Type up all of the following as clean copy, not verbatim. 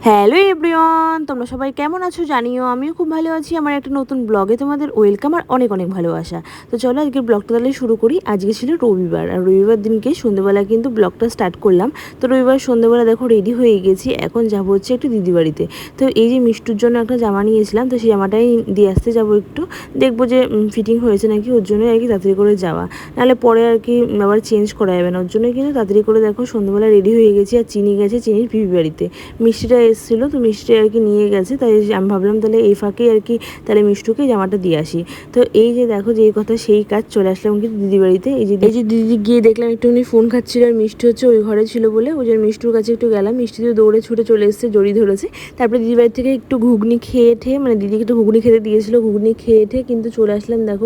Hello everyone, তোমরা সবাই কেমন আছো জানিও। আমিও খুব ভালো আছি। আমার একটা নতুন ব্লগে তোমাদের ওয়েলকাম আর অনেক অনেক ভালোবাসা। তো চলো আজকের ব্লগটা তাহলে শুরু করি। আজকে ছিল রবিবার, আর রবিবার দিনকে সন্ধ্যেবেলা কিন্তু ব্লগটা স্টার্ট করলাম। তো রবিবার সন্ধ্যেবেলা দেখো রেডি হয়ে গেছি, এখন যাবো হচ্ছে একটু দিদি বাড়িতে। তো এই যে মিষ্টুর জন্য একটা জামা নিয়েছিলাম, তো সেই জামাটাই দিয়ে আসতে যাবো, একটু দেখবো যে ফিটিং হয়েছে নাকি, ওর জন্যই আর কি তাড়াতাড়ি করে যাওয়া, নাহলে পরে আর কি আবার চেঞ্জ করা যাবে না। ওর জন্যই কিন্তু তাড়াতাড়ি করে দেখো সন্ধ্যেবেলা রেডি হয়ে গেছি। আর চিনি গেছে চিনির পিপি বাড়িতে, মিষ্টিটা এসেছিলো, তো মিষ্টি আর কি নিয়ে গেছে। তাই আমি ভাবলাম তাহলে এই ফাঁকে আর কি তাহলে মিষ্টুকে জামাটা দিয়ে আসি। তো এই যে দেখো যেই কথা সেই কাজ, চলে আসলাম কিন্তু দিদি বাড়িতে। এই যে দিদি গিয়ে দেখলাম একটুখানি ফোন খাচ্ছিল, আর মিষ্টি হচ্ছে ওই ঘরে ছিল বলে ওই যে মিষ্টুর কাছে একটু গেলাম। মিষ্টি তো দৌড়ে ছুটে চলে এসেছে, জড়ি ধরেছে। তারপরে দিদি বাড়ি থেকে একটু ঘুগনি খেয়ে ঠেয়ে, মানে দিদিকে একটু ঘুগনি খেতে দিয়েছিল, ঘুগনি খেয়ে ঠেয়ে কিন্তু চলে আসলাম দেখো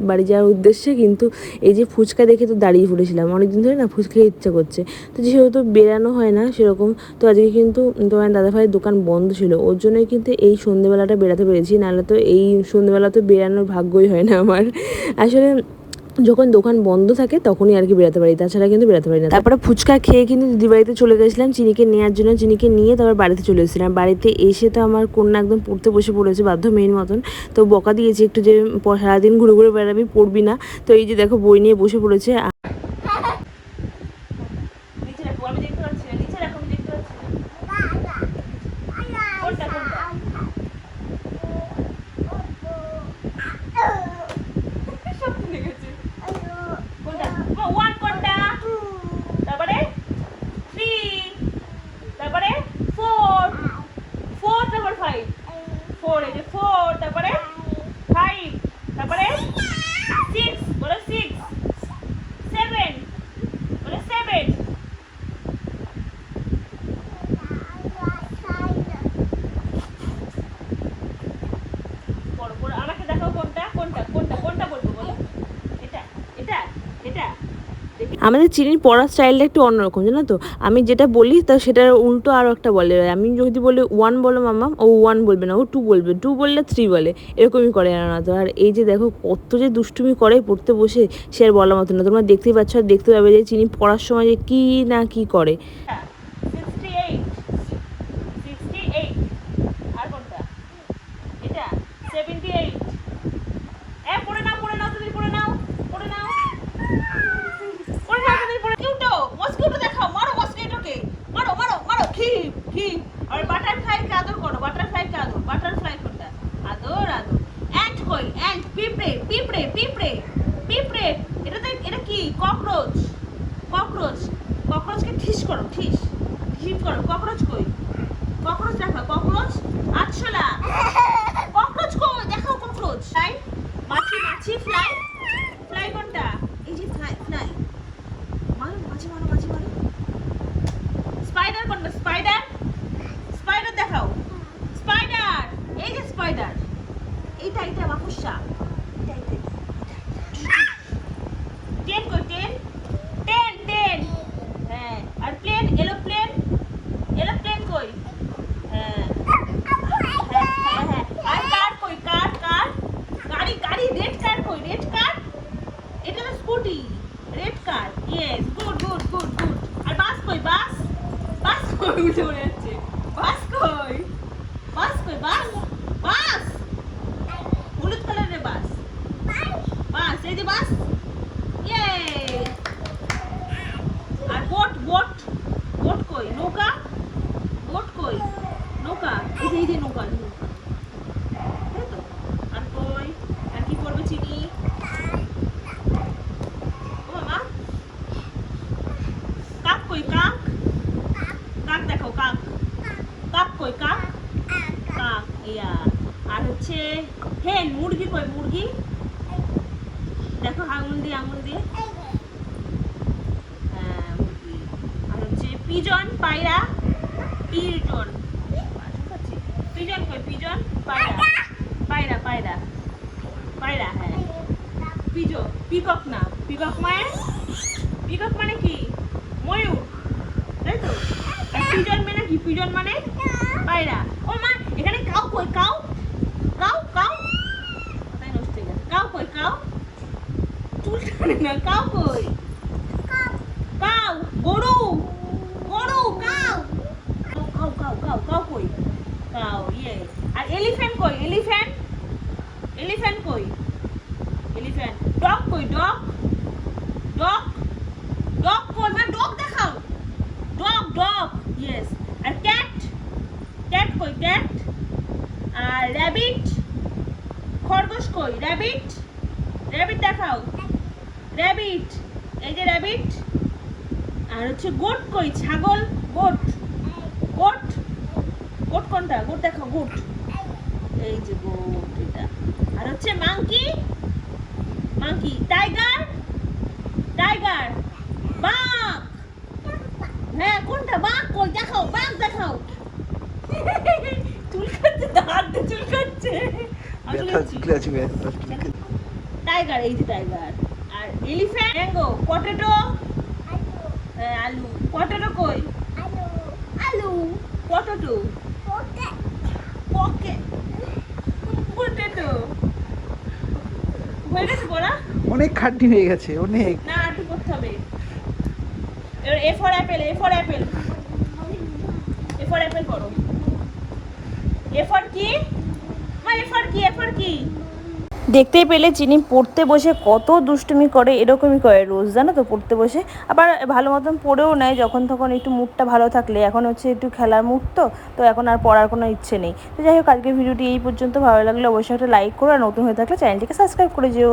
বাড়ি যাওয়ার উদ্দেশ্যে। কিন্তু এই যে ফুচকা দেখে তো দাঁড়িয়ে পড়েছিলাম, অনেকদিন ধরে না ফুচকা খেতে ইচ্ছা করছে। তো যেহেতু বেরানো হয় না সেরকম, তো আজকে কিন্তু তোমার দাদাভাইয়ের দোকান বন্ধ ছিল, ওর জন্যই কিন্তু এই সন্ধ্যেবেলাটা বেড়াতে পেরেছি, নাহলে তো এই সন্ধ্যেবেলা তো বেরানোর ভাগ্যই হয় না আমার। আসলে যখন দোকান বন্ধ থাকে তখনই আর কি বেরোতে পারি, তাছাড়া কিন্তু বেরোতে পারি না। তারপরে ফুচকা খেয়ে কিন্তু দিদি বাড়িতে চলে গেছিলাম চিনিকে নেওয়ার জন্য। চিনিকে নিয়ে তারপর বাড়িতে চলে এসেছিলাম। বাড়িতে এসে তো আমার কন্যা একদম পড়তে বসে পড়েছে বাধ্য মেয়ের মতন। তো বকা দিয়েছি একটু যে সারাদিন ঘুরে ঘুরে বেড়াবি, পড়বি না। তো এই যে দেখো বই নিয়ে বসে পড়েছে। আমাদের চিনির পড়ার স্টাইলটা একটু অন্যরকম, জানো তো। আমি যেটা বলি তা সেটার উল্টো আরও একটা বলে। আমি যদি বলি 1 বলো মাম্মা, ও 1 বলবে না, ও 2 বলবে, 2 বললে 3 বলে, এরকমই করে না তো। আর এই যে দেখো কত যে দুষ্টুমি করে পড়তে বসে, সে আর বলার মতো না। তোমরা দেখতেই পাচ্ছ, আর দেখতে পাবে যে চিনি পড়ার সময় যে কী না কী করে। ককরোচ, ককরোচ, ককরোচকে ঠিস করো, ঠিস ঠিস করো। ককরোচ কই? ককরোচ দেখো, ককরোচ। আচ্ছলা, ককরোচ কই? দেখো ককরোচ। ফ্লাই, মাছি, মাছি, ফ্লাই, ফ্লাই কোনটা? এই যে ফ্লাই, ফ্লাই। মারো, মাছি মারো, মাছি মারো। স্পাইডার কোনটা? স্পাইডার, স্পাইডার দেখাও। স্পাইডার, এই যে স্পাইডার। এইটা, এইটা মাকুসা। টেন কই? Ten, ten, ten. হ্যাঁ, আর প্লেন, এরোপ্লেন, এরোপ্লেন কই? হ্যাঁ, হ্যাঁ, হ্যাঁ, হ্যাঁ। আর কার কই? কার, কার, গাড়ি, গাড়ি, রেড কার কই? রেড কার, এটা তো scooty, red car. Yes, good good good good. আর বাস কই? বাস, বাস কই? উঠে পড়ে যাচ্ছে। বাস কই? বাস কই? বাস, বাস, হলুদ কালারের বাস, বাস, এই যে বাস। ইয়ে। আর বোট, বোট, বোট কই? নৌকা, বোট কই? নৌকা, এই যে নৌকা, নৌকা। তাই তো। আর কই? আর কি করবে চিনি? ও মামা, কাক কই? কাক, কাক দেখো, কাক, কাক কই? কাক, কাক, ইয়া। আর হচ্ছে হেন, মুরগি কই? মুরগি দেখো, আঙুল দিয়ে, আঙুল দিয়ে। হ্যাঁ, মুরগি। আর হচ্ছে পিজন, পায়রা, পিজন, পিজন কই? পিজন, পায়রা, পায়রা, পায়রা, পায়রা। হ্যাঁ, পিজো, পিকক না, পিকক মানে, পিকক মানে কি? ময়ূর, তাই তো। আর পিজন মানে কি? পিজন মানে পায়রা। ও মা, এখানে কাউ কই? কাউ, কাউ, কাউ, তাই নষ্ট হয়ে গেছে। কাউ কই? কাউ, চুল টানে না। কাউ কই? কাউ, গরু, গরু, cow, cow, cow, cow. Cow cow কই কাউ ইয়ে আর এলিফ্যান্ট কই এলিফ্যান্ট এলিফ্যান্ট কই এলিফ্যান্ট ডগ কই ডগ ডগ ডগ কই মানে ডগ দেখাও ডগ ডগ ইয়েস আর ক্যাট ক্যাট কই ক্যাট আর র্যাবিট খরগোশ কই র্যাবিট র্যাবিট দেখাও র্যাবিট এই যে র্যাবিট আর হচ্ছে গোট কই ছাগল গোট গোট গোট কোনটা গোট দেখাও গোট এই যে গোট এটা আর হচ্ছে মাংকি মাংকি টাইগার টাইগার বাঘ হ্যাঁ কোনটা বাঘ কই দেখাও বাঘ দেখাও চুল কাটছে দাঁত দিয়ে চুল কাটছে টাইগার এই যে টাইগার আর এলিফ্যান্ট ম্যাঙ্গো পটেটো হ্যাঁ আলু পটেটো কই আলু পটেটো পকে পটেটো হয়ে গেছে পড়া অনেক খাটনি হয়ে গেছে অনেক। না একটু করতে হবে এবার A for Apple A for Apple A for Apple পড়ো এ ফর কি মা এ ফর কি এ ফর কি দেখতেই পেলে চিনি পড়তে বসে কত দুষ্টুমি করে, এরকমই করে রোজ, জানো তো, পড়তে বসে আবার ভালো মতন পড়েও নেয় যখন তখন, একটু মুডটা ভালো থাকলে। এখন হচ্ছে একটু খেলার মুড, তো এখন আর পড়ার কোনো ইচ্ছে নেই। তো যাই হোক, আজকের ভিডিওটি এই পর্যন্ত। ভালো লাগলে অবশ্যই একটা লাইক করো, আর নতুন হয়ে থাকলে চ্যানেলটিকে সাবস্ক্রাইব করে যেও।